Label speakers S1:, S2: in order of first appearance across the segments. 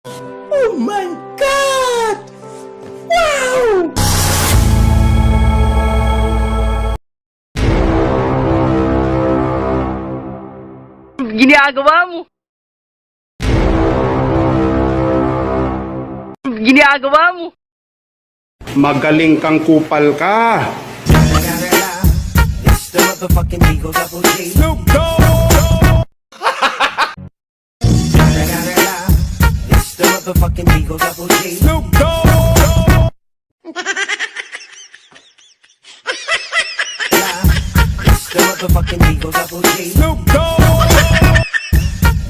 S1: Oh my God! Wow!
S2: Ginagawa mo? Ginagawa mo?
S3: Magaling kang kupal ka.
S4: It's the motherfucking Eagle Double G.
S3: Snoop Dogg.
S4: It's the motherfucking Eagle Double G.
S3: Snoop Dogg.
S4: It's the motherfucking Eagle Double G.
S3: Snoop Dogg.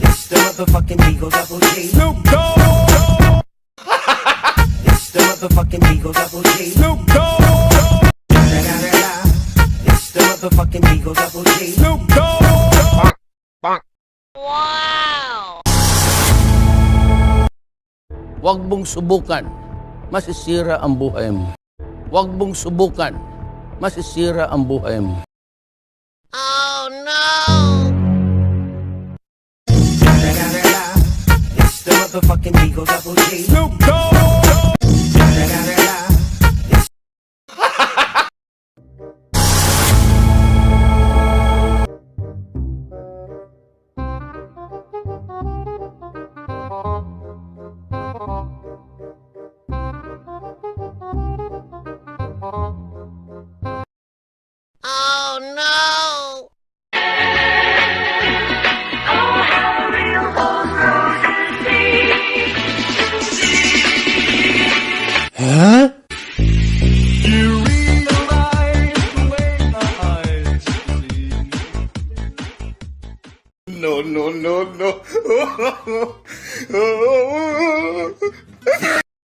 S4: It's the motherfucking Eagle Double G.
S3: Snoop Dogg.
S4: It's the motherfucking Eagle Double G.
S3: Snoop Dogg.
S4: It's the motherfucking Eagle Double G.
S3: Snoop Dogg.
S2: Wow!
S5: Huwag mong subukan, masisira ang buhay mo. Huwag mong subukan, masisira ang buhay mo.
S2: Oh no!
S4: It's the motherfucking Eagle Double G.
S3: Snoop Dogg.
S2: Oh no!
S3: No, no, no, no.